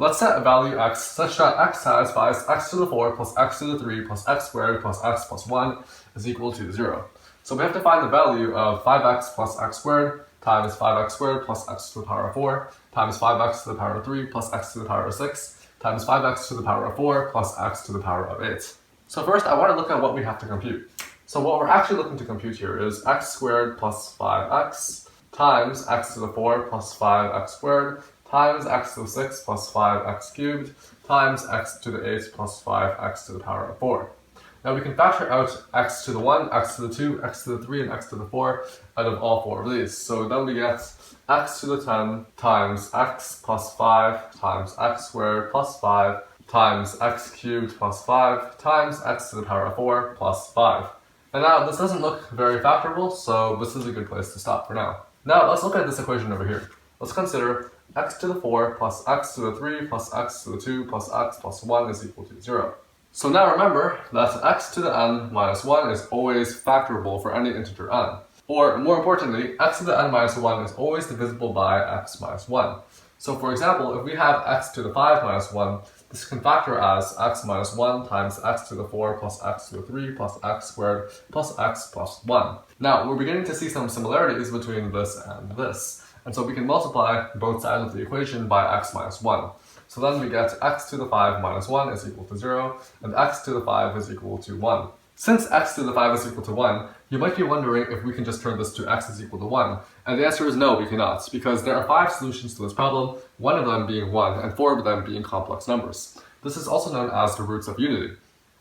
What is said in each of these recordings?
Let's set a value x such that x satisfies x to the 4 plus x to the 3 plus x squared plus x plus 1 is equal to 0. So we have to find the value of 5x plus x squared times 5x squared plus x to the power of 4 times 5x to the power of 3 plus x to the power of 6 times 5x to the power of 4 plus x to the power of 8. So first I want to look at what we have to compute. So what we're actually looking to compute here is x squared plus 5x times x to the 4 plus 5x squared times x to the 6 plus 5x cubed times x to the 8 plus 5x to the power of 4. Now we can factor out x to the 1, x to the 2, x to the 3, and x to the 4 out of all 4 of these. So then we get x to the 10 times x plus 5 times x squared plus 5 times x cubed plus 5 times x to the power of 4 plus 5. And now this doesn't look very factorable, so this is a good place to stop for now. Now let's look at this equation over here. Let's consider x to the 4 plus x to the 3 plus x to the 2 plus x plus 1 is equal to 0. So now remember that x to the n minus 1 is always factorable for any integer n. Or more importantly, x to the n minus 1 is always divisible by x minus 1. So for example, if we have x to the 5 minus 1, this can factor as x minus 1 times x to the 4 plus x to the 3 plus x squared plus x plus 1. Now we're beginning to see some similarities between this and this. And so we can multiply both sides of the equation by x minus 1. So then we get x to the 5 minus 1 is equal to 0, and x to the 5 is equal to 1. Since x to the 5 is equal to 1, you might be wondering if we can just turn this to x is equal to 1. And the answer is no, we cannot, because there are 5 solutions to this problem, one of them being 1, and 4 of them being complex numbers. This is also known as the roots of unity.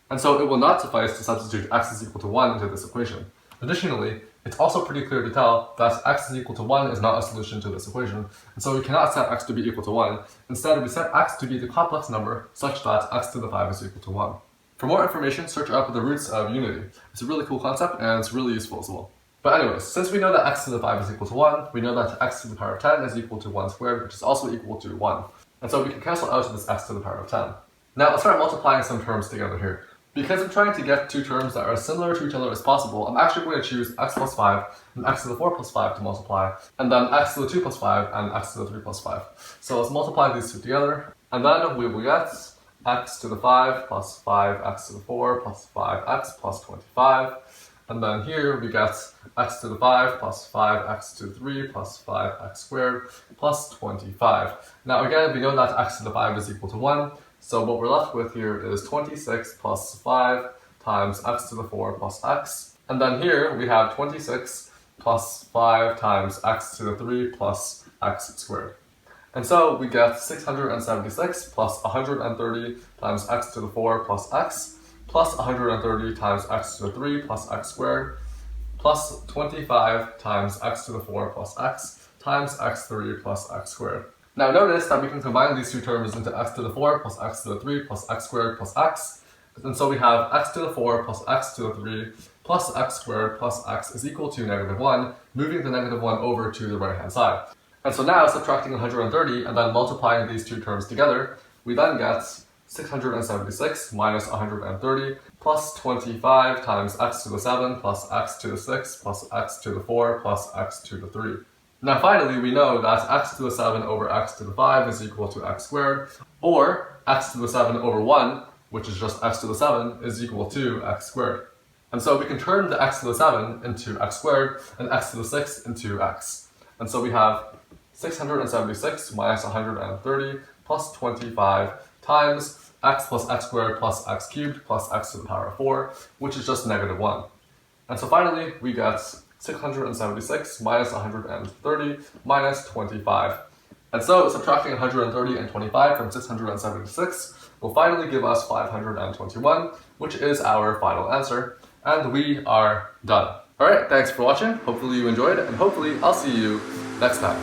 And so it will not suffice to substitute x is equal to 1 into this equation. Additionally, it's also pretty clear to tell that x is equal to 1 is not a solution to this equation, and so we cannot set x to be equal to 1. Instead, we set x to be the complex number such that x to the 5 is equal to 1. For more information, search up the roots of unity. It's a really cool concept and it's really useful as well. But anyways, since we know that x to the 5 is equal to 1, we know that x to the power of 10 is equal to 1 squared, which is also equal to 1. And so we can cancel out this x to the power of 10. Now let's start multiplying some terms together here. Because I'm trying to get two terms that are as similar to each other as possible, I'm actually going to choose x plus 5 and x to the 4 plus 5 to multiply, and then x to the 2 plus 5 and x to the 3 plus 5. So let's multiply these two together, and then we will get x to the 5 plus 5x to the 4 plus 5x plus 25. And then here we get x to the 5 plus 5x to the 3 plus 5x squared plus 25. Now again, we know that x to the 5 is equal to 1. So what we're left with here is 26 plus 5 times x to the 4 plus x. And then here we have 26 plus 5 times x to the 3 plus x squared. And so we get 676 plus 130 times x to the 4 plus x plus 130 times x to the 3 plus x squared plus 25 times x to the 4 plus x times x3 plus x squared. Now notice that we can combine these two terms into x to the 4 plus x to the 3 plus x squared plus x. And so we have x to the 4 plus x to the 3 plus x squared plus x is equal to negative 1, moving the negative 1 over to the right hand side. And so now subtracting 130 and then multiplying these two terms together, we then get 676 minus 130 plus 25 times x to the 7 plus x to the 6 plus x to the 4 plus x to the 3. Now finally, we know that x to the 7 over x to the 5 is equal to x squared, or x to the 7 over 1, which is just x to the 7, is equal to x squared. And so we can turn the x to the 7 into x squared and x to the 6 into x. And so we have 676 minus 130 plus 25 times x plus x squared plus x cubed plus x to the power of 4, which is just negative 1. And so finally, we get 676 minus 130 minus 25. And so subtracting 130 and 25 from 676 will finally give us 521, which is our final answer. And we are done. Alright, thanks for watching. Hopefully you enjoyed, and hopefully I'll see you next time.